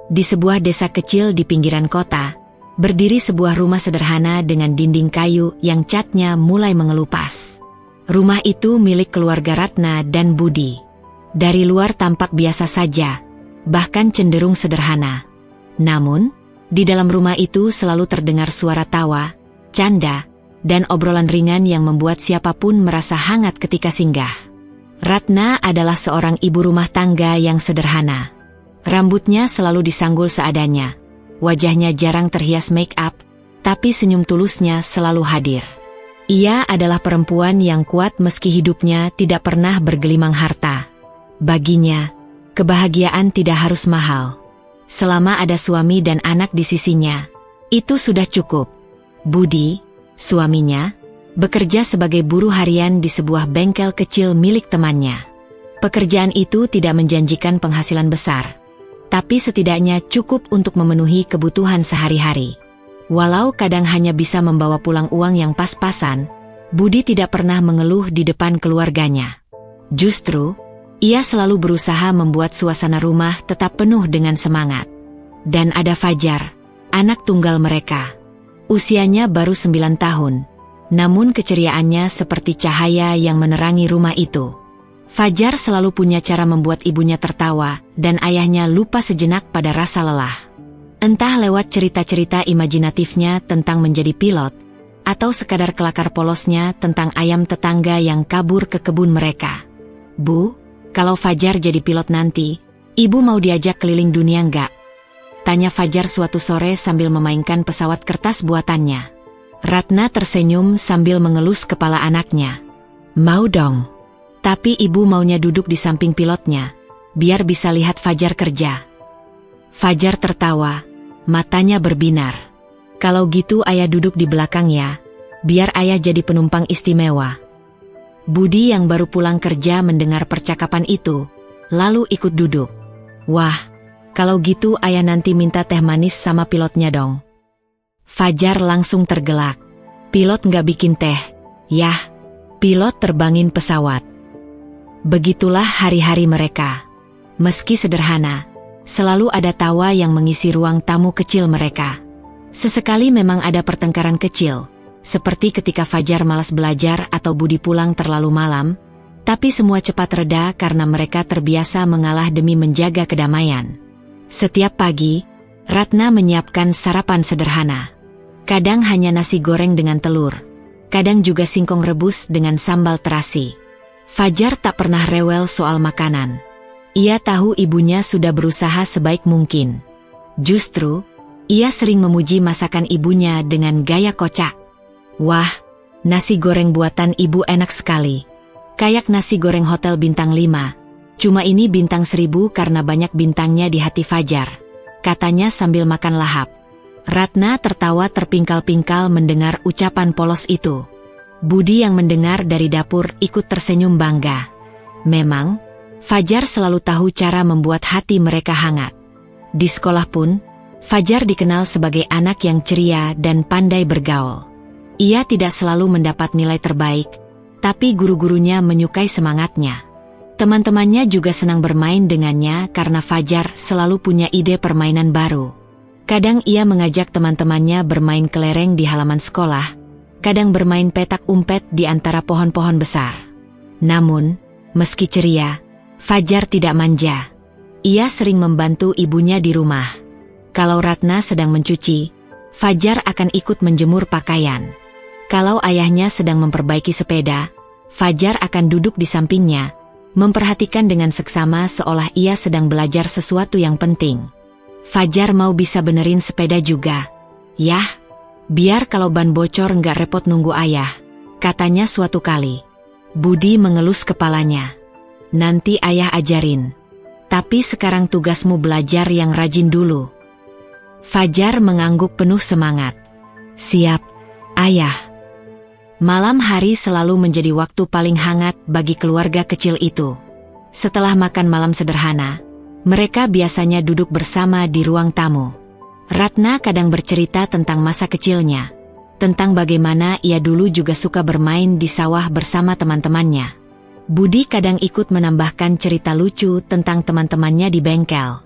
Di sebuah desa kecil di pinggiran kota, berdiri sebuah rumah sederhana dengan dinding kayu yang catnya mulai mengelupas. Rumah itu milik keluarga Ratna dan Budi. Dari luar tampak biasa saja, bahkan cenderung sederhana. Namun, di dalam rumah itu selalu terdengar suara tawa, canda, dan obrolan ringan yang membuat siapapun merasa hangat ketika singgah. Ratna adalah seorang ibu rumah tangga yang sederhana. Rambutnya selalu disanggul seadanya. Wajahnya jarang terhias make up, tapi senyum tulusnya selalu hadir. Ia adalah perempuan yang kuat meski hidupnya tidak pernah bergelimang harta. Baginya, kebahagiaan tidak harus mahal. Selama ada suami dan anak di sisinya, itu sudah cukup. Budi, suaminya, bekerja sebagai buruh harian di sebuah bengkel kecil milik temannya. Pekerjaan itu tidak menjanjikan penghasilan besar, tapi setidaknya cukup untuk memenuhi kebutuhan sehari-hari. Walau kadang hanya bisa membawa pulang uang yang pas-pasan, Budi tidak pernah mengeluh di depan keluarganya. Justru, ia selalu berusaha membuat suasana rumah tetap penuh dengan semangat. Dan ada Fajar, anak tunggal mereka. Usianya baru 9 tahun, namun keceriaannya seperti cahaya yang menerangi rumah itu. Fajar selalu punya cara membuat ibunya tertawa dan ayahnya lupa sejenak pada rasa lelah. Entah lewat cerita-cerita imajinatifnya tentang menjadi pilot, atau sekadar kelakar polosnya tentang ayam tetangga yang kabur ke kebun mereka. "Bu, kalau Fajar jadi pilot nanti, ibu mau diajak keliling dunia enggak?" tanya Fajar suatu sore sambil memainkan pesawat kertas buatannya. Ratna tersenyum sambil mengelus kepala anaknya. "Mau dong. Tapi ibu maunya duduk di samping pilotnya, biar bisa lihat Fajar kerja." Fajar tertawa, matanya berbinar. "Kalau gitu ayah duduk di belakang ya, biar ayah jadi penumpang istimewa." Budi yang baru pulang kerja mendengar percakapan itu, lalu ikut duduk. "Wah, kalau gitu ayah nanti minta teh manis sama pilotnya dong." Fajar langsung tergelak. "Pilot nggak bikin teh, yah." Pilot terbangin pesawat. Begitulah hari-hari mereka. Meski sederhana, selalu ada tawa yang mengisi ruang tamu kecil mereka. Sesekali memang ada pertengkaran kecil, seperti ketika Fajar malas belajar atau Budi pulang terlalu malam, tapi semua cepat reda karena mereka terbiasa mengalah demi menjaga kedamaian. Setiap pagi, Ratna menyiapkan sarapan sederhana. Kadang hanya nasi goreng dengan telur, kadang juga singkong rebus dengan sambal terasi. Fajar tak pernah rewel soal makanan. Ia tahu ibunya sudah berusaha sebaik mungkin. Justru, ia sering memuji masakan ibunya dengan gaya kocak. "Wah, nasi goreng buatan ibu enak sekali. Kayak nasi goreng hotel bintang 5. Cuma ini bintang 1000 karena banyak bintangnya di hati Fajar," katanya sambil makan lahap. Ratna tertawa terpingkal-pingkal mendengar ucapan polos itu. Budi yang mendengar dari dapur ikut tersenyum bangga. Memang, Fajar selalu tahu cara membuat hati mereka hangat. Di sekolah pun, Fajar dikenal sebagai anak yang ceria dan pandai bergaul. Ia tidak selalu mendapat nilai terbaik, tapi guru-gurunya menyukai semangatnya. Teman-temannya juga senang bermain dengannya karena Fajar selalu punya ide permainan baru. Kadang ia mengajak teman-temannya bermain kelereng di halaman sekolah, kadang bermain petak umpet di antara pohon-pohon besar. Namun, meski ceria, Fajar tidak manja. Ia sering membantu ibunya di rumah. Kalau Ratna sedang mencuci, Fajar akan ikut menjemur pakaian. Kalau ayahnya sedang memperbaiki sepeda, Fajar akan duduk di sampingnya, memperhatikan dengan seksama seolah ia sedang belajar sesuatu yang penting. Fajar mau bisa benerin sepeda juga. "Yah, biar kalau ban bocor nggak repot nunggu ayah," katanya suatu kali. Budi mengelus kepalanya. "Nanti ayah ajarin. Tapi sekarang tugasmu belajar yang rajin dulu." Fajar mengangguk penuh semangat. "Siap, ayah." Malam hari selalu menjadi waktu paling hangat bagi keluarga kecil itu. Setelah makan malam sederhana, mereka biasanya duduk bersama di ruang tamu. Ratna kadang bercerita tentang masa kecilnya, tentang bagaimana ia dulu juga suka bermain di sawah bersama teman-temannya. Budi kadang ikut menambahkan cerita lucu tentang teman-temannya di bengkel.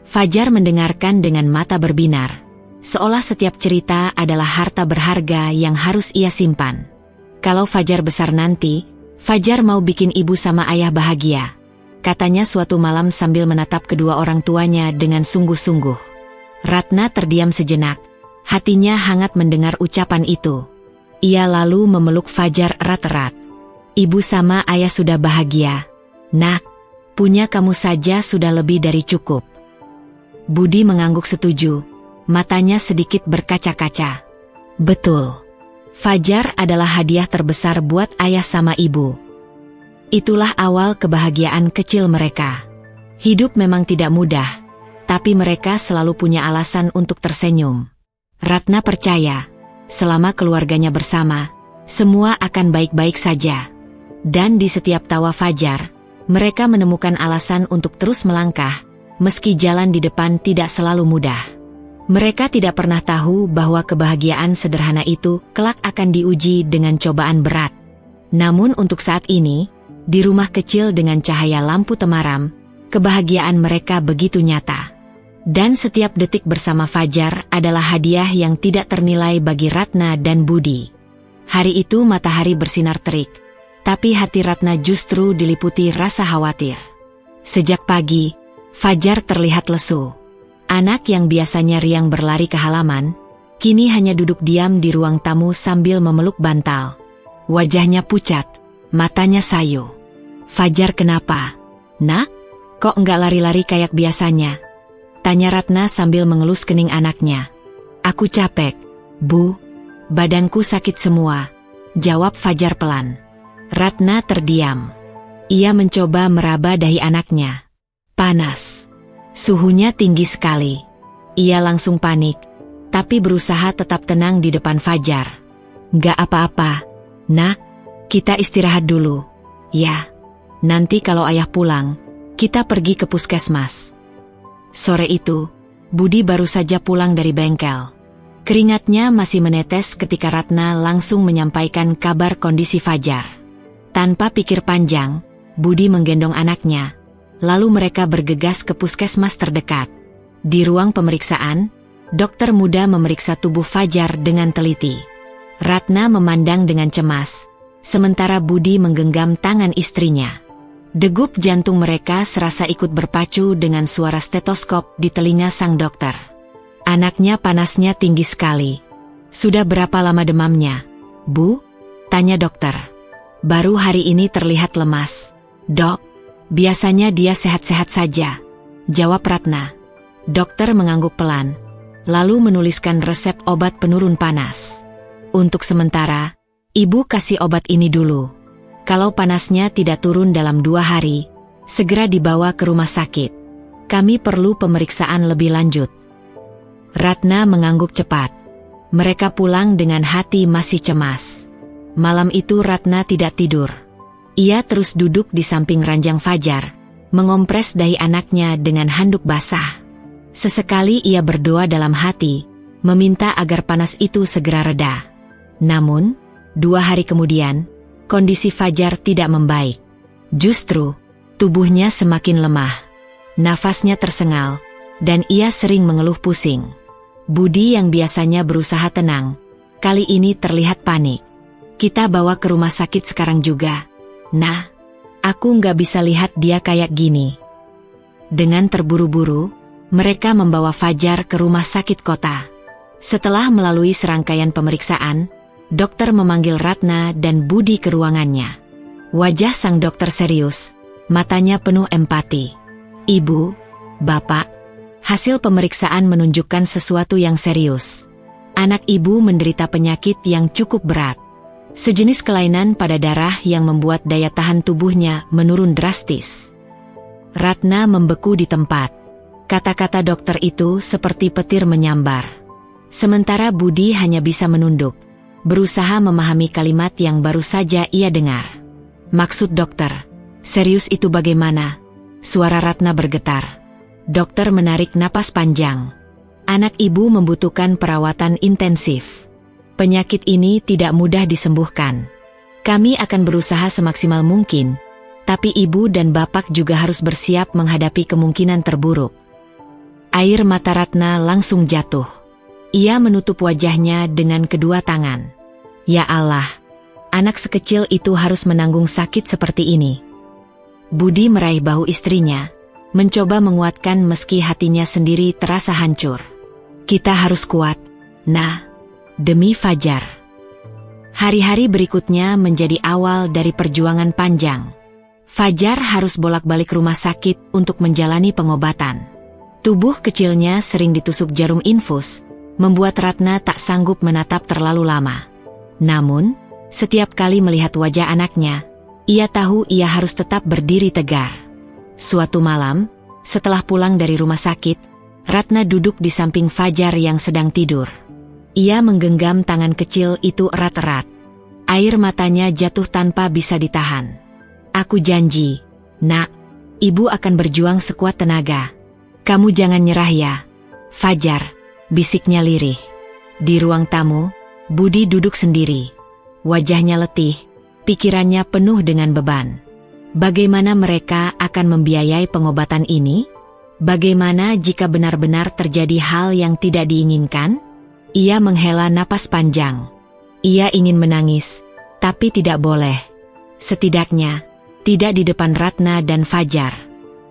Fajar mendengarkan dengan mata berbinar, seolah setiap cerita adalah harta berharga yang harus ia simpan. Kalau Fajar besar nanti, Fajar mau bikin ibu sama ayah bahagia, katanya suatu malam sambil menatap kedua orang tuanya dengan sungguh-sungguh. Ratna terdiam sejenak, hatinya hangat mendengar ucapan itu. Ia lalu memeluk Fajar erat-erat. Ibu sama ayah sudah bahagia. Nak, punya kamu saja sudah lebih dari cukup. Budi mengangguk setuju, matanya sedikit berkaca-kaca. Betul. Fajar adalah hadiah terbesar buat ayah sama ibu. Itulah awal kebahagiaan kecil mereka. Hidup memang tidak mudah, tapi mereka selalu punya alasan untuk tersenyum. Ratna percaya, selama keluarganya bersama, semua akan baik-baik saja. Dan di setiap tawa Fajar, mereka menemukan alasan untuk terus melangkah, meski jalan di depan tidak selalu mudah. Mereka tidak pernah tahu bahwa kebahagiaan sederhana itu kelak akan diuji dengan cobaan berat. Namun untuk saat ini, di rumah kecil dengan cahaya lampu temaram, kebahagiaan mereka begitu nyata. Dan setiap detik bersama Fajar adalah hadiah yang tidak ternilai bagi Ratna dan Budi. Hari itu matahari bersinar terik, tapi hati Ratna justru diliputi rasa khawatir. Sejak pagi, Fajar terlihat lesu. Anak yang biasanya riang berlari ke halaman, kini hanya duduk diam di ruang tamu sambil memeluk bantal. Wajahnya pucat, matanya sayu. Fajar kenapa? Nak, kok enggak lari-lari kayak biasanya? Tanya Ratna sambil mengelus kening anaknya. Aku capek, Bu. Badanku sakit semua, jawab Fajar pelan. Ratna terdiam. Ia mencoba meraba dahi anaknya. Panas. Suhunya tinggi sekali. Ia langsung panik, tapi berusaha tetap tenang di depan Fajar. Gak apa-apa, Nak. Kita istirahat dulu. Ya, nanti kalau ayah pulang, kita pergi ke puskesmas. Sore itu, Budi baru saja pulang dari bengkel. Keringatnya masih menetes ketika Ratna langsung menyampaikan kabar kondisi Fajar. Tanpa pikir panjang, Budi menggendong anaknya. Lalu mereka bergegas ke puskesmas terdekat. Di ruang pemeriksaan, dokter muda memeriksa tubuh Fajar dengan teliti. Ratna memandang dengan cemas, sementara Budi menggenggam tangan istrinya. Degup jantung mereka serasa ikut berpacu dengan suara stetoskop di telinga sang dokter. Anaknya panasnya tinggi sekali. Sudah berapa lama demamnya, Bu? Tanya dokter. Baru hari ini terlihat lemas. Dok, biasanya dia sehat-sehat saja, jawab Ratna. Dokter mengangguk pelan, lalu menuliskan resep obat penurun panas. Untuk sementara, Ibu kasih obat ini dulu. Kalau panasnya tidak turun dalam 2 hari, segera dibawa ke rumah sakit. Kami perlu pemeriksaan lebih lanjut. Ratna mengangguk cepat. Mereka pulang dengan hati masih cemas. Malam itu Ratna tidak tidur. Ia terus duduk di samping ranjang Fajar, mengompres dahi anaknya dengan handuk basah. Sesekali ia berdoa dalam hati, meminta agar panas itu segera reda. Namun, 2 hari kemudian, kondisi Fajar tidak membaik. Justru, tubuhnya semakin lemah. Nafasnya tersengal, dan ia sering mengeluh pusing. Budi yang biasanya berusaha tenang, kali ini terlihat panik. Kita bawa ke rumah sakit sekarang juga. Nah, aku nggak bisa lihat dia kayak gini. Dengan terburu-buru, mereka membawa Fajar ke rumah sakit kota. Setelah melalui serangkaian pemeriksaan, dokter memanggil Ratna dan Budi ke ruangannya. Wajah sang dokter serius, matanya penuh empati. Ibu, Bapak, hasil pemeriksaan menunjukkan sesuatu yang serius. Anak ibu menderita penyakit yang cukup berat. Sejenis kelainan pada darah yang membuat daya tahan tubuhnya menurun drastis. Ratna membeku di tempat. Kata-kata dokter itu seperti petir menyambar. Sementara Budi hanya bisa menunduk, berusaha memahami kalimat yang baru saja ia dengar. Maksud dokter, serius itu bagaimana? Suara Ratna bergetar. Dokter menarik napas panjang. Anak ibu membutuhkan perawatan intensif. Penyakit ini tidak mudah disembuhkan. Kami akan berusaha semaksimal mungkin, tapi ibu dan bapak juga harus bersiap menghadapi kemungkinan terburuk. Air mata Ratna langsung jatuh. Ia menutup wajahnya dengan kedua tangan. Ya Allah, anak sekecil itu harus menanggung sakit seperti ini. Budi meraih bahu istrinya, mencoba menguatkan meski hatinya sendiri terasa hancur. Kita harus kuat, nah, demi Fajar. Hari-hari berikutnya menjadi awal dari perjuangan panjang. Fajar harus bolak-balik rumah sakit untuk menjalani pengobatan. Tubuh kecilnya sering ditusuk jarum infus, membuat Ratna tak sanggup menatap terlalu lama. Namun, setiap kali melihat wajah anaknya, ia tahu ia harus tetap berdiri tegar. Suatu malam, setelah pulang dari rumah sakit, Ratna duduk di samping Fajar yang sedang tidur. Ia menggenggam tangan kecil itu erat-erat. Air matanya jatuh tanpa bisa ditahan. Aku janji, Nak, Ibu akan berjuang sekuat tenaga. Kamu jangan nyerah ya, Fajar, bisiknya lirih. Di ruang tamu, Budi duduk sendiri. Wajahnya letih, pikirannya penuh dengan beban. Bagaimana mereka akan membiayai pengobatan ini? Bagaimana jika benar-benar terjadi hal yang tidak diinginkan? Ia menghela napas panjang. Ia ingin menangis, tapi tidak boleh. Setidaknya, tidak di depan Ratna dan Fajar.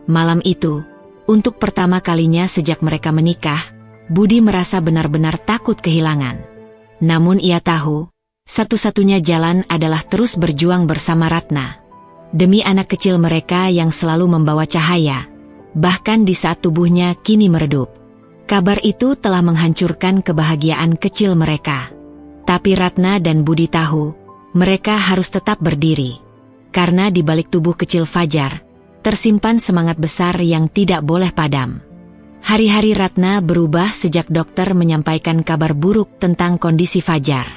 Malam itu, untuk pertama kalinya sejak mereka menikah, Budi merasa benar-benar takut kehilangan. Namun ia tahu, satu-satunya jalan adalah terus berjuang bersama Ratna. Demi anak kecil mereka yang selalu membawa cahaya, bahkan di saat tubuhnya kini meredup. Kabar itu telah menghancurkan kebahagiaan kecil mereka. Tapi Ratna dan Budi tahu, mereka harus tetap berdiri. Karena di balik tubuh kecil Fajar, tersimpan semangat besar yang tidak boleh padam. Hari-hari Ratna berubah sejak dokter menyampaikan kabar buruk tentang kondisi Fajar.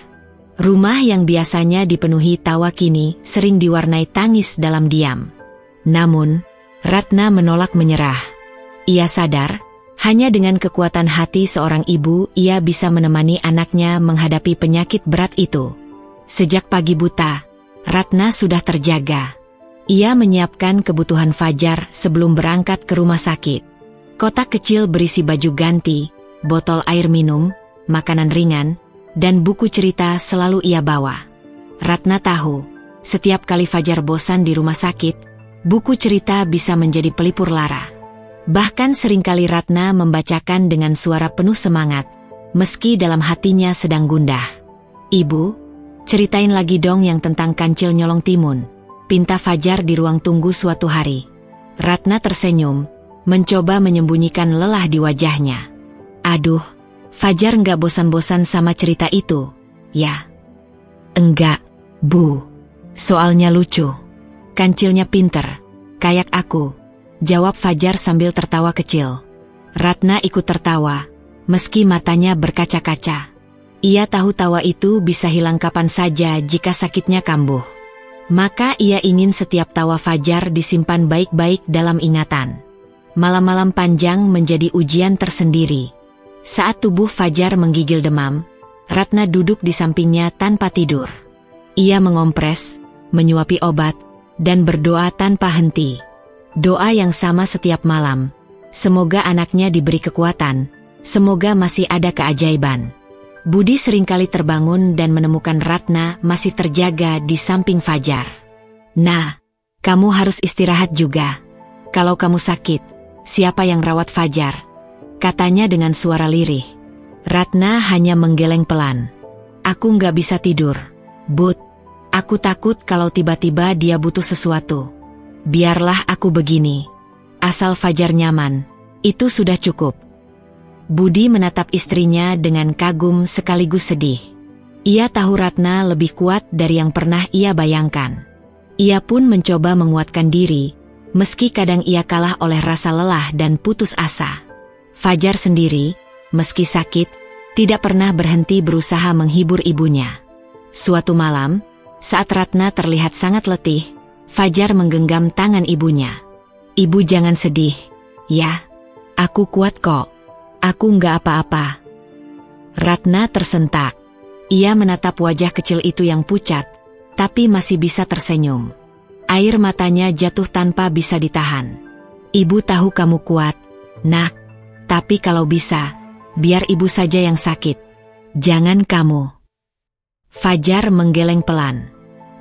Rumah yang biasanya dipenuhi tawa kini sering diwarnai tangis dalam diam. Namun, Ratna menolak menyerah. Ia sadar, hanya dengan kekuatan hati seorang ibu ia bisa menemani anaknya menghadapi penyakit berat itu. Sejak pagi buta, Ratna sudah terjaga. Ia menyiapkan kebutuhan Fajar sebelum berangkat ke rumah sakit. Kotak kecil berisi baju ganti, botol air minum, makanan ringan, dan buku cerita selalu ia bawa. Ratna tahu, setiap kali Fajar bosan di rumah sakit, buku cerita bisa menjadi pelipur lara. Bahkan seringkali Ratna membacakan dengan suara penuh semangat, meski dalam hatinya sedang gundah. Ibu, ceritain lagi dong yang tentang kancil nyolong timun, pinta Fajar di ruang tunggu suatu hari. Ratna tersenyum, mencoba menyembunyikan lelah di wajahnya. Aduh, Fajar nggak bosan-bosan sama cerita itu, ya? Enggak, Bu. Soalnya lucu. Kancilnya pinter, kayak aku, jawab Fajar sambil tertawa kecil. Ratna ikut tertawa, meski matanya berkaca-kaca. Ia tahu tawa itu bisa hilang kapan saja jika sakitnya kambuh. Maka ia ingin setiap tawa Fajar disimpan baik-baik dalam ingatan. Malam-malam panjang menjadi ujian tersendiri. Saat tubuh Fajar menggigil demam, Ratna duduk di sampingnya tanpa tidur. Ia mengompres, menyuapi obat, dan berdoa tanpa henti. Doa yang sama setiap malam. Semoga anaknya diberi kekuatan, semoga masih ada keajaiban. Budi seringkali terbangun dan menemukan Ratna masih terjaga di samping Fajar. Nah, kamu harus istirahat juga. Kalau kamu sakit, siapa yang rawat Fajar? Katanya dengan suara lirih. Ratna hanya menggeleng pelan. Aku nggak bisa tidur, Bud. Aku takut kalau tiba-tiba dia butuh sesuatu. Biarlah aku begini. Asal Fajar nyaman, itu sudah cukup. Budi menatap istrinya dengan kagum sekaligus sedih. Ia tahu Ratna lebih kuat dari yang pernah ia bayangkan. Ia pun mencoba menguatkan diri, meski kadang ia kalah oleh rasa lelah dan putus asa. Fajar sendiri, meski sakit, tidak pernah berhenti berusaha menghibur ibunya. Suatu malam, saat Ratna terlihat sangat letih, Fajar menggenggam tangan ibunya. Ibu jangan sedih, ya. Aku kuat kok. Aku nggak apa-apa. Ratna tersentak. Ia menatap wajah kecil itu yang pucat, tapi masih bisa tersenyum. Air matanya jatuh tanpa bisa ditahan. Ibu tahu kamu kuat, Nak. Tapi kalau bisa, biar ibu saja yang sakit. Jangan kamu. Fajar menggeleng pelan.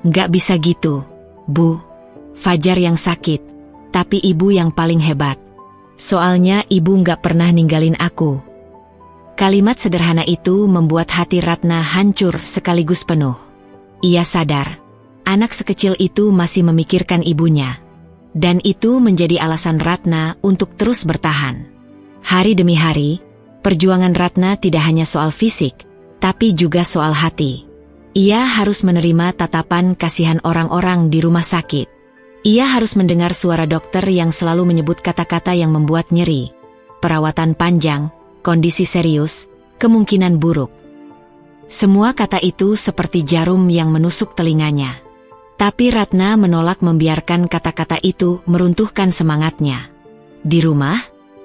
Nggak bisa gitu, Bu. Fajar yang sakit, tapi ibu yang paling hebat. Soalnya ibu nggak pernah ninggalin aku. Kalimat sederhana itu membuat hati Ratna hancur sekaligus penuh. Ia sadar, anak sekecil itu masih memikirkan ibunya. Dan itu menjadi alasan Ratna untuk terus bertahan. Hari demi hari, perjuangan Ratna tidak hanya soal fisik, tapi juga soal hati. Ia harus menerima tatapan kasihan orang-orang di rumah sakit. Ia harus mendengar suara dokter yang selalu menyebut kata-kata yang membuat nyeri. Perawatan panjang, kondisi serius, kemungkinan buruk. Semua kata itu seperti jarum yang menusuk telinganya. Tapi Ratna menolak membiarkan kata-kata itu meruntuhkan semangatnya. Di rumah,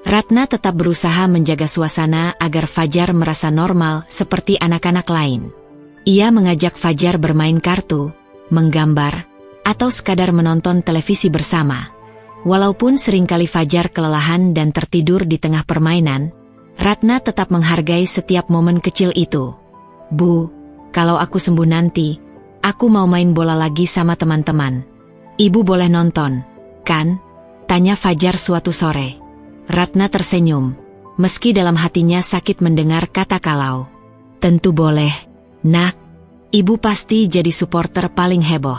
Ratna tetap berusaha menjaga suasana agar Fajar merasa normal seperti anak-anak lain. Ia mengajak Fajar bermain kartu, menggambar, atau sekadar menonton televisi bersama. Walaupun seringkali Fajar kelelahan dan tertidur di tengah permainan, Ratna tetap menghargai setiap momen kecil itu. Bu, kalau aku sembuh nanti, aku mau main bola lagi sama teman-teman. Ibu boleh nonton, kan? Tanya Fajar suatu sore. Ratna tersenyum, meski dalam hatinya sakit mendengar kata kalau. Tentu boleh, nak. Ibu pasti jadi supporter paling heboh.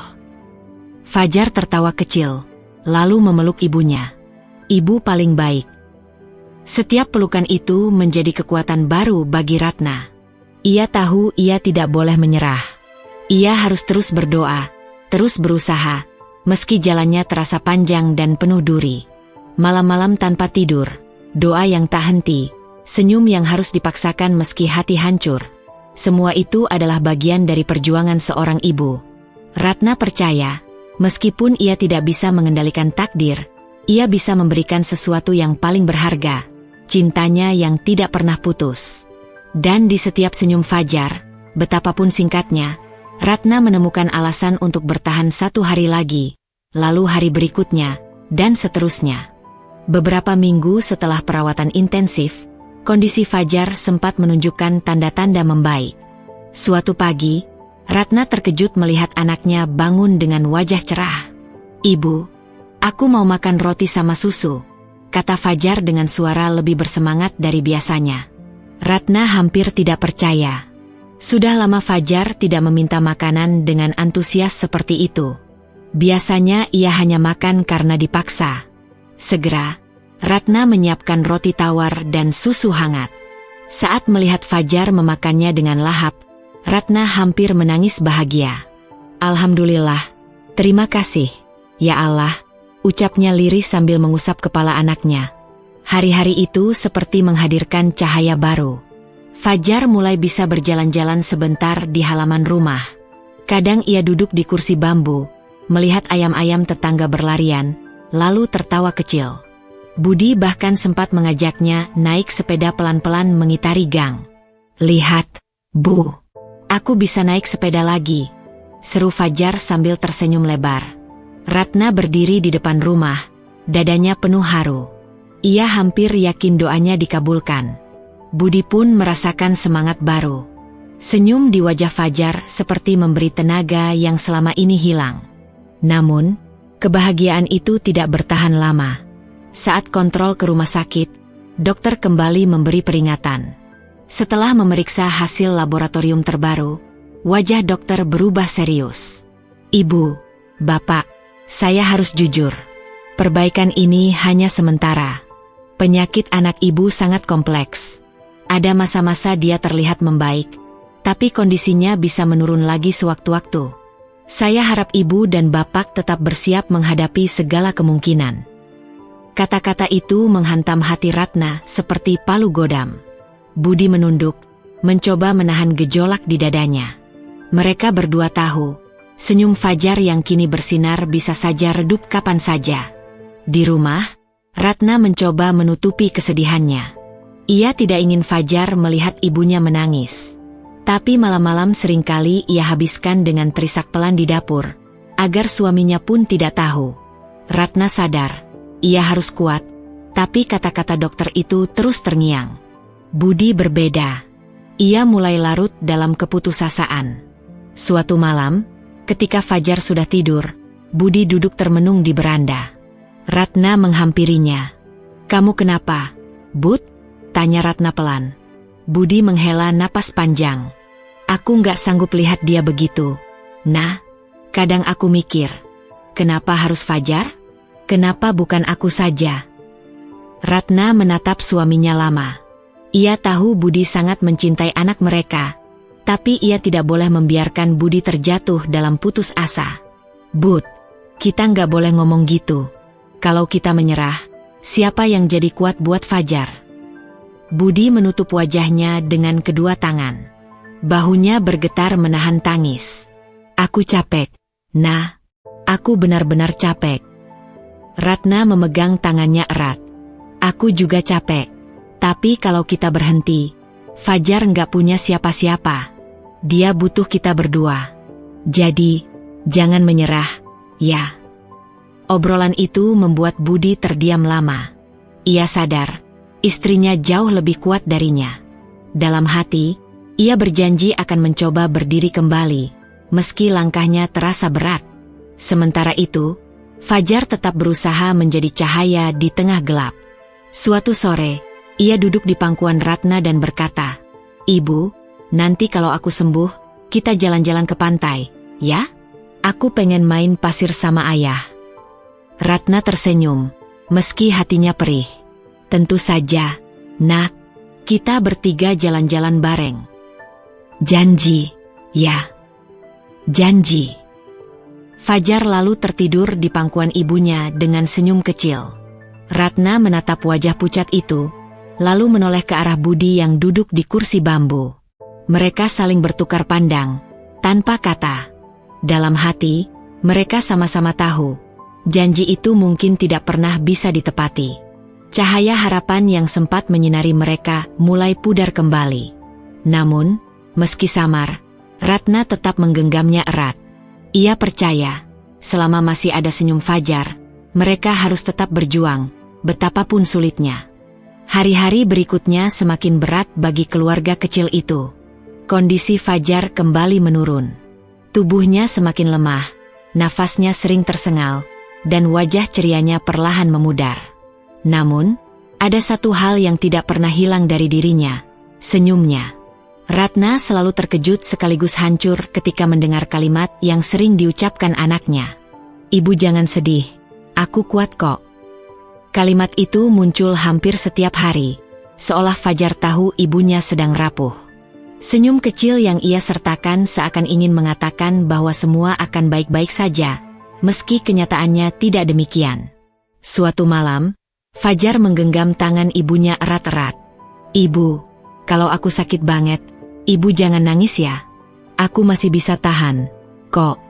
Fajar tertawa kecil, lalu memeluk ibunya. Ibu paling baik. Setiap pelukan itu menjadi kekuatan baru bagi Ratna. Ia tahu ia tidak boleh menyerah. Ia harus terus berdoa, terus berusaha, meski jalannya terasa panjang dan penuh duri. Malam-malam tanpa tidur, doa yang tak henti, senyum yang harus dipaksakan meski hati hancur. Semua itu adalah bagian dari perjuangan seorang ibu. Ratna percaya, meskipun ia tidak bisa mengendalikan takdir, ia bisa memberikan sesuatu yang paling berharga, cintanya yang tidak pernah putus. Dan di setiap senyum Fajar, betapapun singkatnya, Ratna menemukan alasan untuk bertahan satu hari lagi, lalu hari berikutnya, dan seterusnya. Beberapa minggu setelah perawatan intensif, kondisi Fajar sempat menunjukkan tanda-tanda membaik. Suatu pagi, Ratna terkejut melihat anaknya bangun dengan wajah cerah. "Ibu, aku mau makan roti sama susu," kata Fajar dengan suara lebih bersemangat dari biasanya. Ratna hampir tidak percaya. Sudah lama Fajar tidak meminta makanan dengan antusias seperti itu. Biasanya ia hanya makan karena dipaksa. Segera, Ratna menyiapkan roti tawar dan susu hangat. Saat melihat Fajar memakannya dengan lahap, Ratna hampir menangis bahagia. "Alhamdulillah, terima kasih, ya Allah," ucapnya lirih sambil mengusap kepala anaknya. Hari-hari itu seperti menghadirkan cahaya baru. Fajar mulai bisa berjalan-jalan sebentar di halaman rumah. Kadang ia duduk di kursi bambu, melihat ayam-ayam tetangga berlarian, lalu tertawa kecil. Budi bahkan sempat mengajaknya naik sepeda pelan-pelan mengitari gang. "Lihat, Bu, aku bisa naik sepeda lagi," seru Fajar sambil tersenyum lebar. Ratna berdiri di depan rumah, dadanya penuh haru. Ia hampir yakin doanya dikabulkan. Budi pun merasakan semangat baru. Senyum di wajah Fajar seperti memberi tenaga yang selama ini hilang. Namun, kebahagiaan itu tidak bertahan lama. Saat kontrol ke rumah sakit, dokter kembali memberi peringatan. Setelah memeriksa hasil laboratorium terbaru, wajah dokter berubah serius. "Ibu, Bapak, saya harus jujur. Perbaikan ini hanya sementara. Penyakit anak ibu sangat kompleks. Ada masa-masa dia terlihat membaik, tapi kondisinya bisa menurun lagi sewaktu-waktu. Saya harap ibu dan bapak tetap bersiap menghadapi segala kemungkinan." Kata-kata itu menghantam hati Ratna seperti palu godam. Budi menunduk, mencoba menahan gejolak di dadanya. Mereka berdua tahu, senyum Fajar yang kini bersinar bisa saja redup kapan saja. Di rumah, Ratna mencoba menutupi kesedihannya. Ia tidak ingin Fajar melihat ibunya menangis. Tapi malam-malam seringkali ia habiskan dengan terisak pelan di dapur, agar suaminya pun tidak tahu. Ratna sadar, ia harus kuat, Tapi kata-kata dokter itu terus terngiang. Budi berbeda. Ia mulai larut dalam keputusasaan. Suatu malam, ketika Fajar sudah tidur, Budi duduk termenung di beranda. Ratna menghampirinya. "Kamu kenapa, Bud?" tanya Ratna pelan. Budi menghela napas panjang. "Aku nggak sanggup lihat dia begitu. Nah, kadang aku mikir, kenapa harus Fajar? Kenapa bukan aku saja?" Ratna menatap suaminya lama. Ia tahu Budi sangat mencintai anak mereka, tapi ia tidak boleh membiarkan Budi terjatuh dalam putus asa. "Bud, kita nggak boleh ngomong gitu. Kalau kita menyerah, siapa yang jadi kuat buat Fajar?" Budi menutup wajahnya dengan kedua tangan. Bahunya bergetar menahan tangis. "Aku capek. Nah, aku benar-benar capek." Ratna memegang tangannya erat. "Aku juga capek. Tapi kalau kita berhenti, Fajar nggak punya siapa-siapa. Dia butuh kita berdua. Jadi, jangan menyerah, ya." Obrolan itu membuat Budi terdiam lama. Ia sadar, istrinya jauh lebih kuat darinya. Dalam hati, ia berjanji akan mencoba berdiri kembali, meski langkahnya terasa berat. Sementara itu, Fajar tetap berusaha menjadi cahaya di tengah gelap. Suatu sore, ia duduk di pangkuan Ratna dan berkata, "Ibu, nanti kalau aku sembuh, kita jalan-jalan ke pantai, ya? Aku pengen main pasir sama ayah." Ratna tersenyum, meski hatinya perih. "Tentu saja, Nak. Kita bertiga jalan-jalan bareng." "Janji, ya." "Janji." Fajar lalu tertidur di pangkuan ibunya dengan senyum kecil. Ratna menatap wajah pucat itu, lalu menoleh ke arah Budi yang duduk di kursi bambu. Mereka saling bertukar pandang, tanpa kata. Dalam hati, mereka sama-sama tahu, janji itu mungkin tidak pernah bisa ditepati. Cahaya harapan yang sempat menyinari mereka mulai pudar kembali. Namun, meski samar, Ratna tetap menggenggamnya erat. Ia percaya, selama masih ada senyum Fajar, mereka harus tetap berjuang, betapapun sulitnya. Hari-hari berikutnya semakin berat bagi keluarga kecil itu. Kondisi Fajar kembali menurun. Tubuhnya semakin lemah, nafasnya sering tersengal, dan wajah cerianya perlahan memudar. Namun, ada satu hal yang tidak pernah hilang dari dirinya, senyumnya. Ratna selalu terkejut sekaligus hancur ketika mendengar kalimat yang sering diucapkan anaknya. "Ibu jangan sedih, aku kuat kok." Kalimat itu muncul hampir setiap hari, seolah Fajar tahu ibunya sedang rapuh. Senyum kecil yang ia sertakan seakan ingin mengatakan bahwa semua akan baik-baik saja, meski kenyataannya tidak demikian. Suatu malam, Fajar menggenggam tangan ibunya erat-erat. "Ibu, kalau aku sakit banget, Ibu jangan nangis ya. Aku masih bisa tahan, kok."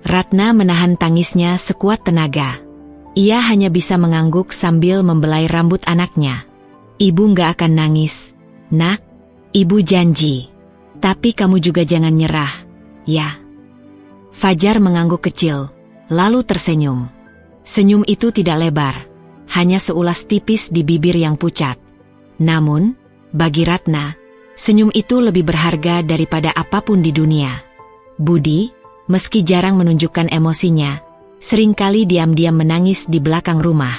Ratna menahan tangisnya sekuat tenaga. Ia hanya bisa mengangguk sambil membelai rambut anaknya. "Ibu nggak akan nangis, Nak. Ibu janji. Tapi kamu juga jangan nyerah, ya." Fajar mengangguk kecil, lalu tersenyum. Senyum itu tidak lebar, hanya seulas tipis di bibir yang pucat. Namun, bagi Ratna, senyum itu lebih berharga daripada apapun di dunia. Budi, meski jarang menunjukkan emosinya, seringkali diam-diam menangis di belakang rumah.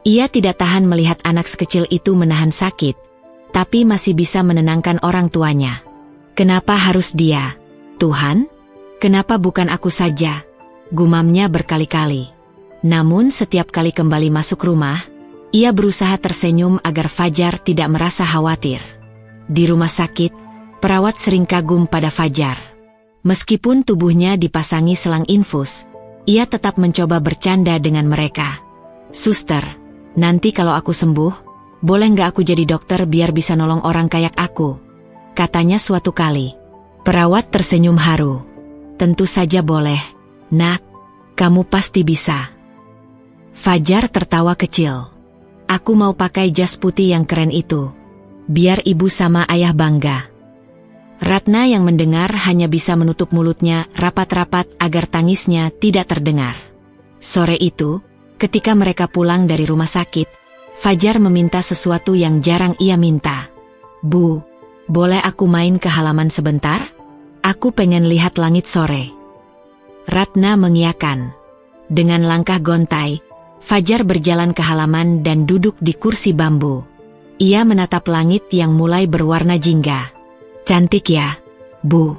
Ia tidak tahan melihat anak sekecil itu menahan sakit, tapi masih bisa menenangkan orang tuanya. "Kenapa harus dia, Tuhan? Kenapa bukan aku saja?" gumamnya berkali-kali. Namun setiap kali kembali masuk rumah, ia berusaha tersenyum agar Fajar tidak merasa khawatir. Di rumah sakit, perawat sering kagum pada Fajar. Meskipun tubuhnya dipasangi selang infus, ia tetap mencoba bercanda dengan mereka. "Suster, nanti kalau aku sembuh, boleh nggak aku jadi dokter biar bisa nolong orang kayak aku?" katanya suatu kali. Perawat tersenyum haru. "Tentu saja boleh, Nak. Kamu pasti bisa." Fajar tertawa kecil. "Aku mau pakai jas putih yang keren itu. Biar ibu sama ayah bangga." Ratna yang mendengar hanya bisa menutup mulutnya rapat-rapat agar tangisnya tidak terdengar. Sore itu, ketika mereka pulang dari rumah sakit, Fajar meminta sesuatu yang jarang ia minta. "Bu, boleh aku main ke halaman sebentar? Aku pengen lihat langit sore." Ratna mengiyakan. Dengan langkah gontai, Fajar berjalan ke halaman dan duduk di kursi bambu. Ia menatap langit yang mulai berwarna jingga. "Cantik ya, Bu.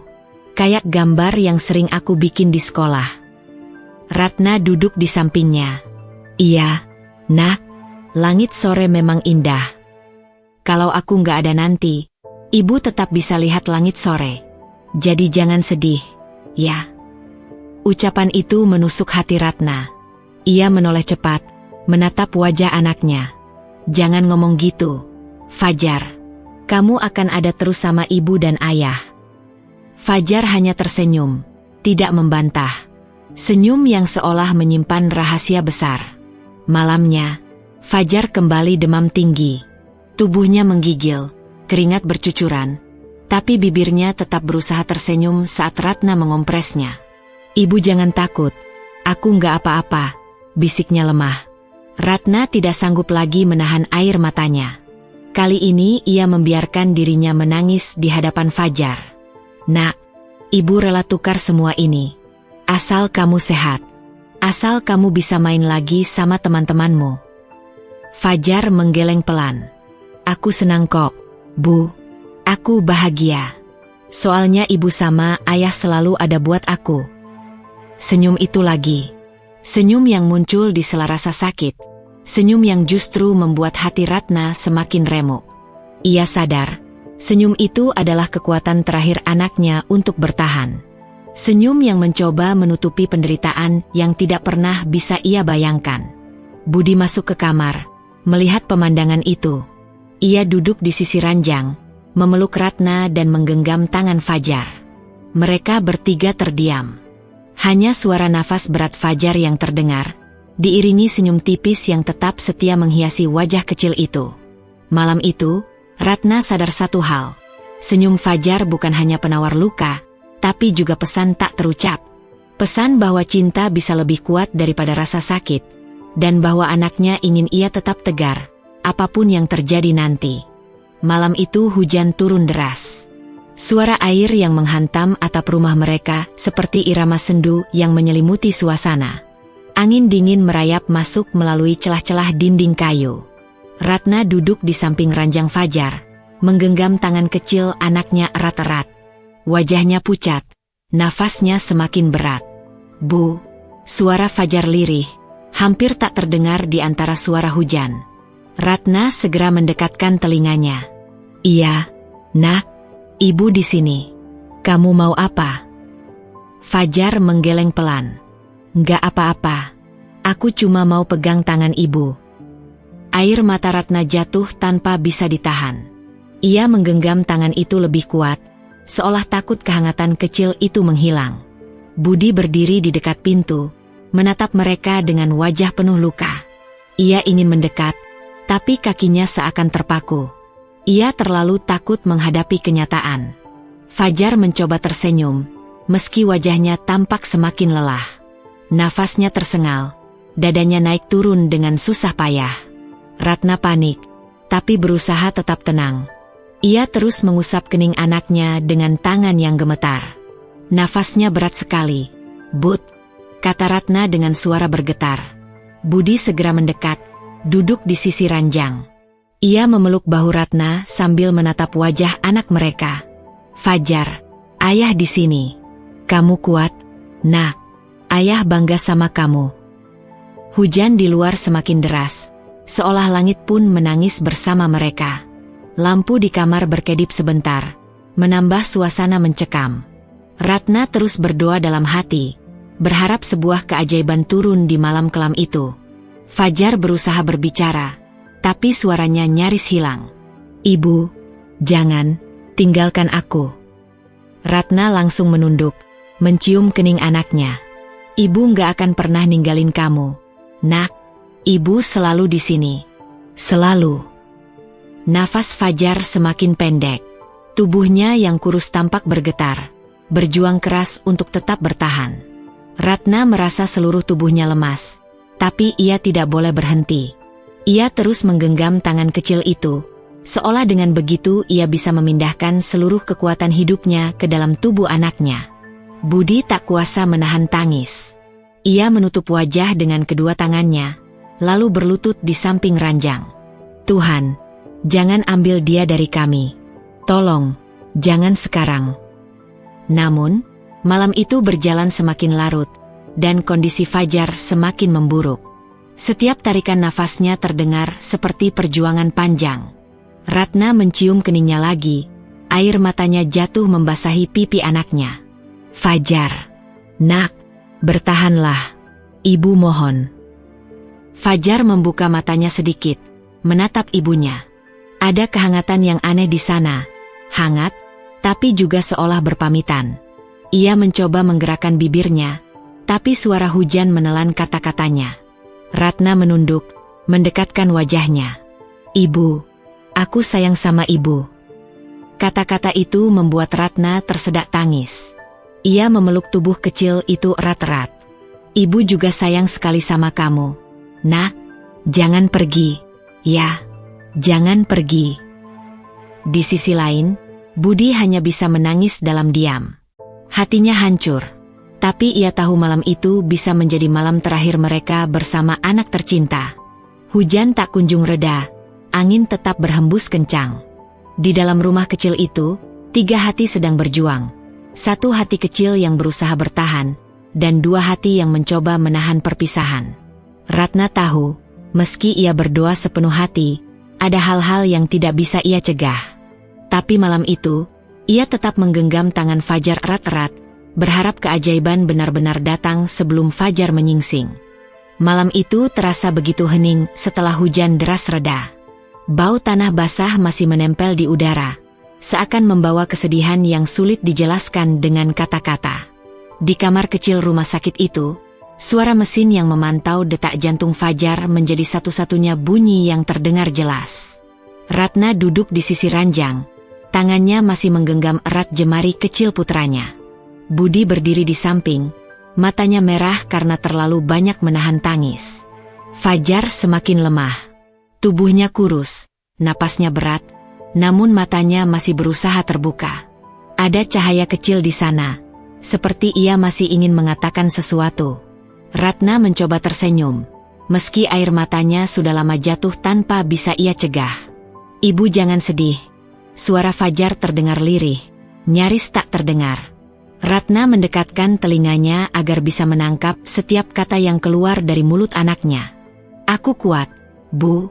Kayak gambar yang sering aku bikin di sekolah." Ratna duduk di sampingnya. "Iya, Nak. Langit sore memang indah. Kalau aku nggak ada nanti, Ibu tetap bisa lihat langit sore. Jadi jangan sedih, ya." Ucapan itu menusuk hati Ratna. Ia menoleh cepat, menatap wajah anaknya. "Jangan ngomong gitu, Fajar. Kamu akan ada terus sama ibu dan ayah." Fajar hanya tersenyum, tidak membantah. Senyum yang seolah menyimpan rahasia besar. Malamnya, Fajar kembali demam tinggi. Tubuhnya menggigil, keringat bercucuran, tapi bibirnya tetap berusaha tersenyum saat Ratna mengompresnya. "Ibu jangan takut, aku nggak apa-apa," bisiknya lemah. Ratna tidak sanggup lagi menahan air matanya. Kali ini ia membiarkan dirinya menangis di hadapan Fajar. "Nak, Ibu rela tukar semua ini. Asal kamu sehat. Asal kamu bisa main lagi sama teman-temanmu." Fajar menggeleng pelan. "Aku senang kok, Bu. Aku bahagia. Soalnya ibu sama ayah selalu ada buat aku." Senyum itu lagi. Senyum yang muncul di sela rasa sakit. Senyum yang justru membuat hati Ratna semakin remuk. Ia sadar, senyum itu adalah kekuatan terakhir anaknya untuk bertahan. Senyum yang mencoba menutupi penderitaan yang tidak pernah bisa ia bayangkan. Budi masuk ke kamar, melihat pemandangan itu. Ia duduk di sisi ranjang, memeluk Ratna dan menggenggam tangan Fajar. Mereka bertiga terdiam. Hanya suara nafas berat Fajar yang terdengar, diiringi senyum tipis yang tetap setia menghiasi wajah kecil itu. Malam itu, Ratna sadar satu hal. Senyum Fajar bukan hanya penawar luka, tapi juga pesan tak terucap. Pesan bahwa cinta bisa lebih kuat daripada rasa sakit, dan bahwa anaknya ingin ia tetap tegar, apapun yang terjadi nanti. Malam itu hujan turun deras. Suara air yang menghantam atap rumah mereka seperti irama sendu yang menyelimuti suasana. Angin dingin merayap masuk melalui celah-celah dinding kayu. Ratna duduk di samping ranjang Fajar, menggenggam tangan kecil anaknya erat-erat. Wajahnya pucat, nafasnya semakin berat. "Bu," suara Fajar lirih, hampir tak terdengar di antara suara hujan. Ratna segera mendekatkan telinganya. "Iya, Nak, Ibu di sini. Kamu mau apa?" Fajar menggeleng pelan. "Nggak apa-apa. Aku cuma mau pegang tangan Ibu." Air mata Ratna jatuh tanpa bisa ditahan. Ia menggenggam tangan itu lebih kuat, seolah takut kehangatan kecil itu menghilang. Budi berdiri di dekat pintu, menatap mereka dengan wajah penuh luka. Ia ingin mendekat, tapi kakinya seakan terpaku. Ia terlalu takut menghadapi kenyataan. Fajar mencoba tersenyum, meski wajahnya tampak semakin lelah. Nafasnya tersengal, dadanya naik turun dengan susah payah. Ratna panik, tapi berusaha tetap tenang. Ia terus mengusap kening anaknya dengan tangan yang gemetar. Nafasnya berat sekali. "Bud," kata Ratna dengan suara bergetar. Budi segera mendekat, duduk di sisi ranjang. Ia memeluk bahu Ratna sambil menatap wajah anak mereka. "Fajar, ayah di sini. Kamu kuat, Nak. Ayah bangga sama kamu." Hujan di luar semakin deras, seolah langit pun menangis bersama mereka. Lampu di kamar berkedip sebentar, menambah suasana mencekam. Ratna terus berdoa dalam hati, berharap sebuah keajaiban turun di malam kelam itu. Fajar berusaha berbicara, tapi suaranya nyaris hilang. "Ibu, jangan, tinggalkan aku." Ratna langsung menunduk, mencium kening anaknya. "Ibu nggak akan pernah ninggalin kamu, Nak. Ibu selalu di sini. Selalu." Nafas Fajar semakin pendek. Tubuhnya yang kurus tampak bergetar, berjuang keras untuk tetap bertahan. Ratna merasa seluruh tubuhnya lemas, tapi ia tidak boleh berhenti. Ia terus menggenggam tangan kecil itu, seolah dengan begitu ia bisa memindahkan seluruh kekuatan hidupnya ke dalam tubuh anaknya. Budi tak kuasa menahan tangis. Ia menutup wajah dengan kedua tangannya, lalu berlutut di samping ranjang. Tuhan, jangan ambil dia dari kami. Tolong, jangan sekarang. Namun, malam itu berjalan semakin larut, dan kondisi Fajar semakin memburuk. Setiap tarikan nafasnya terdengar seperti perjuangan panjang. Ratna mencium keningnya lagi, air matanya jatuh membasahi pipi anaknya. Fajar, nak, bertahanlah. Ibu mohon. Fajar membuka matanya sedikit, menatap ibunya. Ada kehangatan yang aneh di sana, hangat, tapi juga seolah berpamitan. Ia mencoba menggerakkan bibirnya, tapi suara hujan menelan kata-katanya. Ratna menunduk, mendekatkan wajahnya. Ibu, aku sayang sama ibu. Kata-kata itu membuat Ratna tersedak tangis. Ia memeluk tubuh kecil itu erat-erat. Ibu juga sayang sekali sama kamu. Nak, jangan pergi. Ya, jangan pergi. Di sisi lain, Budi hanya bisa menangis dalam diam. Hatinya hancur. Tapi ia tahu malam itu bisa menjadi malam terakhir mereka bersama anak tercinta. Hujan tak kunjung reda, angin tetap berhembus kencang. Di dalam rumah kecil itu, 3 hati sedang berjuang. 1 hati kecil yang berusaha bertahan, dan 2 hati yang mencoba menahan perpisahan. Ratna tahu, meski ia berdoa sepenuh hati, ada hal-hal yang tidak bisa ia cegah. Tapi malam itu, ia tetap menggenggam tangan Fajar erat-erat, berharap keajaiban benar-benar datang sebelum Fajar menyingsing. Malam itu terasa begitu hening setelah hujan deras reda. Bau tanah basah masih menempel di udara, seakan membawa kesedihan yang sulit dijelaskan dengan kata-kata. Di kamar kecil rumah sakit itu, suara mesin yang memantau detak jantung Fajar menjadi satu-satunya bunyi yang terdengar jelas. Ratna duduk di sisi ranjang, tangannya masih menggenggam erat jemari kecil putranya. Budi berdiri di samping, matanya merah karena terlalu banyak menahan tangis. Fajar semakin lemah. Tubuhnya kurus, napasnya berat, namun matanya masih berusaha terbuka. Ada cahaya kecil di sana, seperti ia masih ingin mengatakan sesuatu. Ratna mencoba tersenyum, meski air matanya sudah lama jatuh tanpa bisa ia cegah. Ibu jangan sedih. Suara Fajar terdengar lirih, nyaris tak terdengar. Ratna mendekatkan telinganya agar bisa menangkap setiap kata yang keluar dari mulut anaknya. Aku kuat, Bu.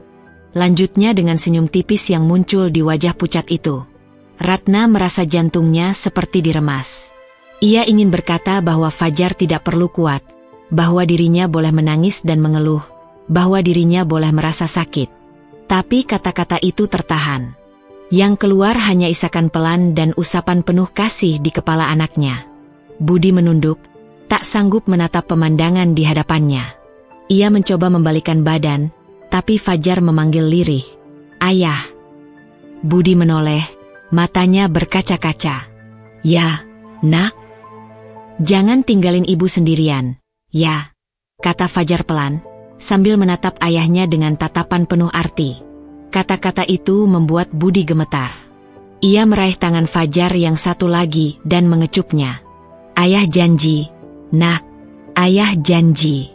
Lanjutnya dengan senyum tipis yang muncul di wajah pucat itu. Ratna merasa jantungnya seperti diremas. Ia ingin berkata bahwa Fajar tidak perlu kuat, bahwa dirinya boleh menangis dan mengeluh, bahwa dirinya boleh merasa sakit. Tapi kata-kata itu tertahan. Yang keluar hanya isakan pelan dan usapan penuh kasih di kepala anaknya. Budi menunduk, tak sanggup menatap pemandangan di hadapannya. Ia mencoba membalikan badan, tapi Fajar memanggil lirih. Ayah. Budi menoleh, matanya berkaca-kaca. Ya, nak. Jangan tinggalin ibu sendirian. Ya, kata Fajar pelan, sambil menatap ayahnya dengan tatapan penuh arti. Kata-kata itu membuat Budi gemetar. Ia meraih tangan Fajar yang satu lagi dan mengecupnya. Ayah janji, nak, ayah janji.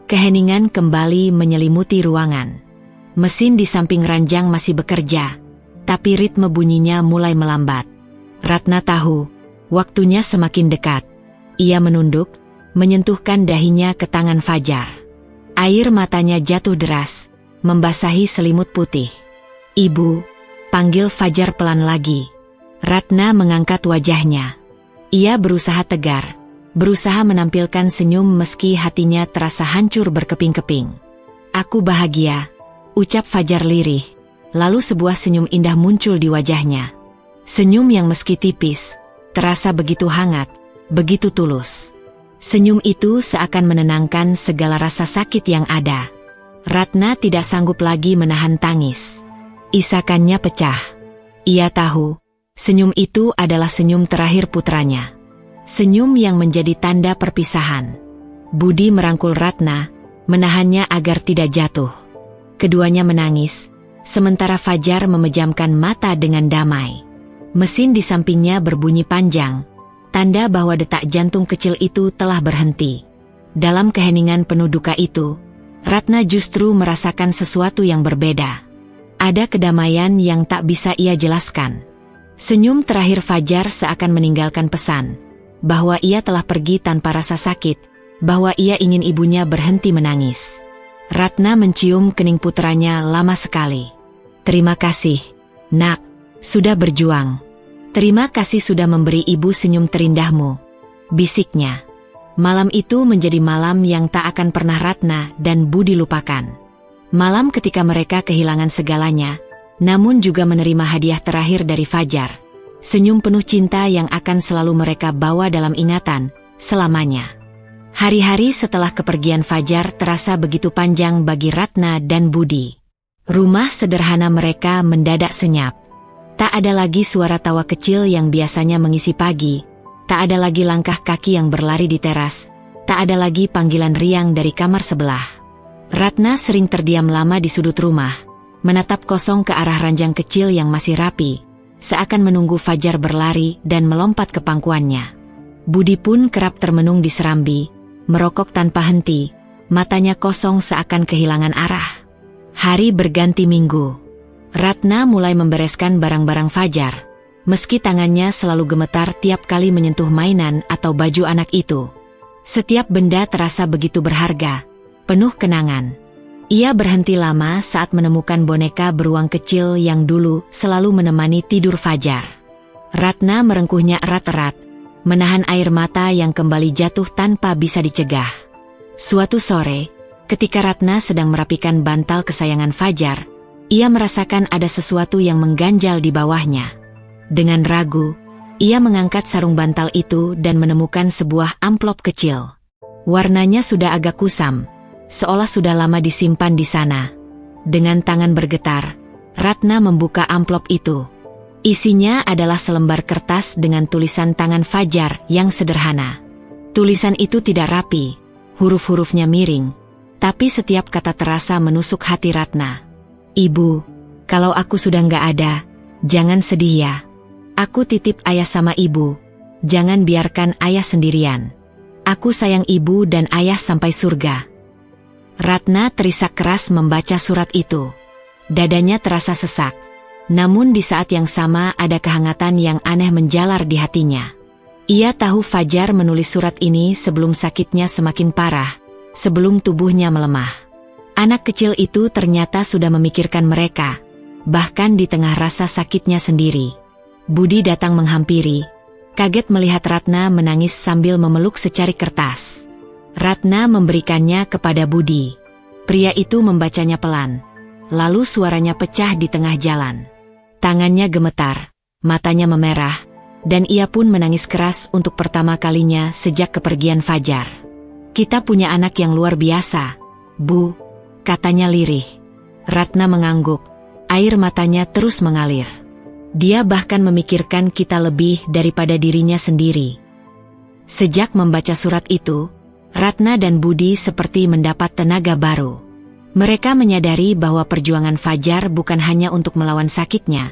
Keheningan kembali menyelimuti ruangan. Mesin di samping ranjang masih bekerja, tapi ritme bunyinya mulai melambat. Ratna tahu, waktunya semakin dekat. Ia menunduk, menyentuhkan dahinya ke tangan Fajar. Air matanya jatuh deras, membasahi selimut putih. Ibu, panggil Fajar pelan lagi. Ratna mengangkat wajahnya. Ia berusaha tegar, berusaha menampilkan senyum meski hatinya terasa hancur berkeping-keping. Aku bahagia, ucap Fajar lirih, lalu sebuah senyum indah muncul di wajahnya. Senyum yang meski tipis, terasa begitu hangat, begitu tulus. Senyum itu seakan menenangkan segala rasa sakit yang ada. Ratna tidak sanggup lagi menahan tangis. Isakannya pecah. Ia tahu, senyum itu adalah senyum terakhir putranya. Senyum yang menjadi tanda perpisahan. Budi merangkul Ratna, menahannya agar tidak jatuh. Keduanya menangis, sementara Fajar memejamkan mata dengan damai. Mesin di sampingnya berbunyi panjang, tanda bahwa detak jantung kecil itu telah berhenti. Dalam keheningan penuh duka itu, Ratna justru merasakan sesuatu yang berbeda. Ada kedamaian yang tak bisa ia jelaskan. Senyum terakhir Fajar seakan meninggalkan pesan, bahwa ia telah pergi tanpa rasa sakit, bahwa ia ingin ibunya berhenti menangis. Ratna mencium kening putranya lama sekali. "Terima kasih, Nak, sudah berjuang. Terima kasih sudah memberi ibu senyum terindahmu," bisiknya. Malam itu menjadi malam yang tak akan pernah Ratna dan Budi lupakan. Malam ketika mereka kehilangan segalanya, namun juga menerima hadiah terakhir dari Fajar. Senyum penuh cinta yang akan selalu mereka bawa dalam ingatan selamanya. Hari-hari setelah kepergian Fajar terasa begitu panjang bagi Ratna dan Budi. Rumah sederhana mereka mendadak senyap. Tak ada lagi suara tawa kecil yang biasanya mengisi pagi. Tak ada lagi langkah kaki yang berlari di teras. Tak ada lagi panggilan riang dari kamar sebelah. Ratna sering terdiam lama di sudut rumah, menatap kosong ke arah ranjang kecil yang masih rapi, seakan menunggu Fajar berlari dan melompat ke pangkuannya. Budi pun kerap termenung di serambi, merokok tanpa henti, matanya kosong seakan kehilangan arah. Hari berganti minggu. Ratna mulai membereskan barang-barang Fajar, meski tangannya selalu gemetar tiap kali menyentuh mainan atau baju anak itu. Setiap benda terasa begitu berharga, penuh kenangan. Ia berhenti lama saat menemukan boneka beruang kecil yang dulu selalu menemani tidur Fajar. Ratna merengkuhnya erat-erat, menahan air mata yang kembali jatuh tanpa bisa dicegah. Suatu sore, ketika Ratna sedang merapikan bantal kesayangan Fajar, ia merasakan ada sesuatu yang mengganjal di bawahnya. Dengan ragu, ia mengangkat sarung bantal itu dan menemukan sebuah amplop kecil. Warnanya sudah agak kusam, seolah sudah lama disimpan di sana. Dengan tangan bergetar, Ratna membuka amplop itu. Isinya adalah selembar kertas dengan tulisan tangan Fajar yang sederhana. Tulisan itu tidak rapi, huruf-hurufnya miring, tapi setiap kata terasa menusuk hati Ratna. "Ibu, kalau aku sudah nggak ada, jangan sedih ya. Aku titip ayah sama ibu, jangan biarkan ayah sendirian. Aku sayang ibu dan ayah sampai surga." Ratna terisak keras membaca surat itu. Dadanya terasa sesak, namun di saat yang sama ada kehangatan yang aneh menjalar di hatinya. Ia tahu Fajar menulis surat ini sebelum sakitnya semakin parah, sebelum tubuhnya melemah. Anak kecil itu ternyata sudah memikirkan mereka, bahkan di tengah rasa sakitnya sendiri. Budi datang menghampiri, kaget melihat Ratna menangis sambil memeluk secari kertas. Ratna memberikannya kepada Budi. Pria itu membacanya pelan, lalu suaranya pecah di tengah jalan. Tangannya gemetar, matanya memerah, dan ia pun menangis keras untuk pertama kalinya sejak kepergian Fajar. "Kita punya anak yang luar biasa, Bu," katanya lirih. Ratna mengangguk, air matanya terus mengalir. Dia bahkan memikirkan kita lebih daripada dirinya sendiri. Sejak membaca surat itu, Ratna dan Budi seperti mendapat tenaga baru. Mereka menyadari bahwa perjuangan Fajar bukan hanya untuk melawan sakitnya,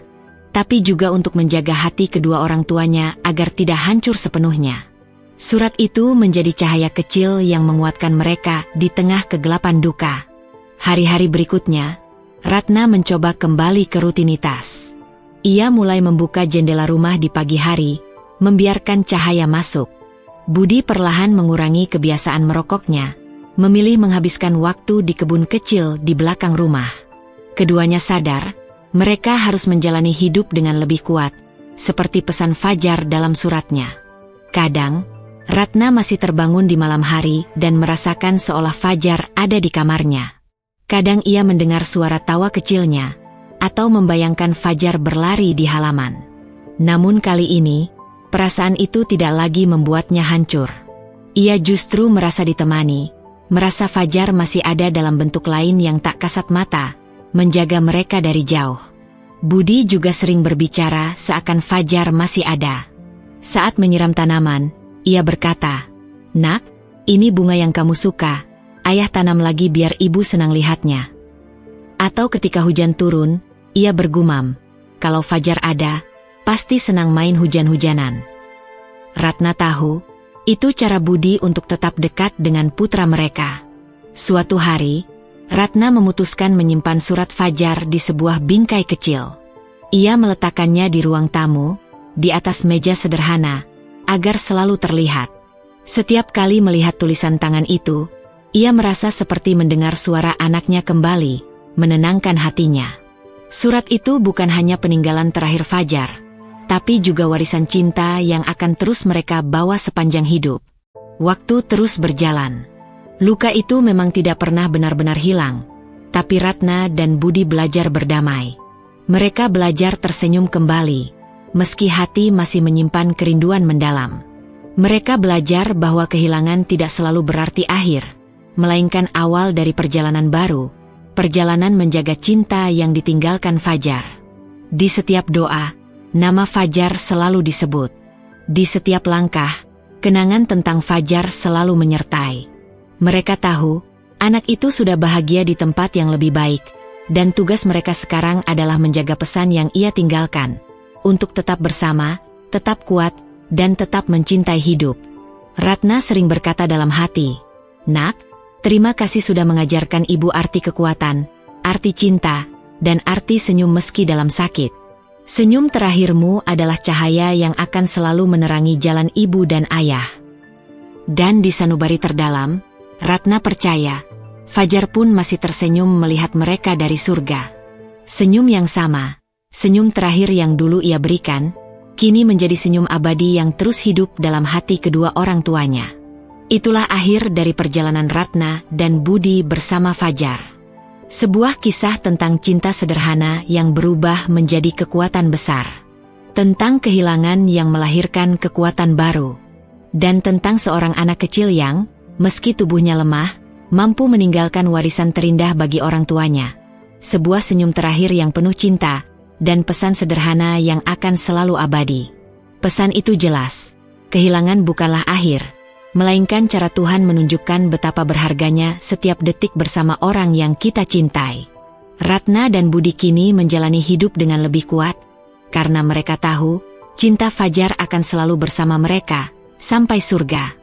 tapi juga untuk menjaga hati kedua orang tuanya agar tidak hancur sepenuhnya. Surat itu menjadi cahaya kecil yang menguatkan mereka di tengah kegelapan duka. Hari-hari berikutnya, Ratna mencoba kembali ke rutinitas. Ia mulai membuka jendela rumah di pagi hari, membiarkan cahaya masuk. Budi perlahan mengurangi kebiasaan merokoknya, memilih menghabiskan waktu di kebun kecil di belakang rumah. Keduanya sadar, mereka harus menjalani hidup dengan lebih kuat, seperti pesan Fajar dalam suratnya. Kadang, Ratna masih terbangun di malam hari dan merasakan seolah Fajar ada di kamarnya. Kadang ia mendengar suara tawa kecilnya, atau membayangkan Fajar berlari di halaman. Namun kali ini, perasaan itu tidak lagi membuatnya hancur. Ia justru merasa ditemani, merasa Fajar masih ada dalam bentuk lain yang tak kasat mata, menjaga mereka dari jauh. Budi juga sering berbicara seakan Fajar masih ada. Saat menyiram tanaman, ia berkata, "Nak, ini bunga yang kamu suka. Ayah tanam lagi biar ibu senang lihatnya." Atau ketika hujan turun, ia bergumam, kalau Fajar ada, pasti senang main hujan-hujanan. Ratna tahu, itu cara Budi untuk tetap dekat dengan putra mereka. Suatu hari, Ratna memutuskan menyimpan surat Fajar di sebuah bingkai kecil. Ia meletakkannya di ruang tamu, di atas meja sederhana, agar selalu terlihat. Setiap kali melihat tulisan tangan itu, ia merasa seperti mendengar suara anaknya kembali, menenangkan hatinya. Surat itu bukan hanya peninggalan terakhir Fajar, tapi juga warisan cinta yang akan terus mereka bawa sepanjang hidup. Waktu terus berjalan. Luka itu memang tidak pernah benar-benar hilang, tapi Ratna dan Budi belajar berdamai. Mereka belajar tersenyum kembali, meski hati masih menyimpan kerinduan mendalam. Mereka belajar bahwa kehilangan tidak selalu berarti akhir, melainkan awal dari perjalanan baru, perjalanan menjaga cinta yang ditinggalkan Fajar. Di setiap doa, nama Fajar selalu disebut. Di setiap langkah, kenangan tentang Fajar selalu menyertai. Mereka tahu, anak itu sudah bahagia di tempat yang lebih baik, dan tugas mereka sekarang adalah menjaga pesan yang ia tinggalkan, untuk tetap bersama, tetap kuat, dan tetap mencintai hidup. Ratna sering berkata dalam hati, "Nak, terima kasih sudah mengajarkan ibu arti kekuatan, arti cinta, dan arti senyum meski dalam sakit. Senyum terakhirmu adalah cahaya yang akan selalu menerangi jalan ibu dan ayah." Dan di sanubari terdalam, Ratna percaya, Fajar pun masih tersenyum melihat mereka dari surga. Senyum yang sama, senyum terakhir yang dulu ia berikan, kini menjadi senyum abadi yang terus hidup dalam hati kedua orang tuanya. Itulah akhir dari perjalanan Ratna dan Budi bersama Fajar. Sebuah kisah tentang cinta sederhana yang berubah menjadi kekuatan besar. Tentang kehilangan yang melahirkan kekuatan baru. Dan tentang seorang anak kecil yang, meski tubuhnya lemah, mampu meninggalkan warisan terindah bagi orang tuanya. Sebuah senyum terakhir yang penuh cinta, dan pesan sederhana yang akan selalu abadi. Pesan itu jelas, kehilangan bukanlah akhir, melainkan cara Tuhan menunjukkan betapa berharganya setiap detik bersama orang yang kita cintai. Ratna dan Budi kini menjalani hidup dengan lebih kuat, karena mereka tahu, cinta Fajar akan selalu bersama mereka, sampai surga.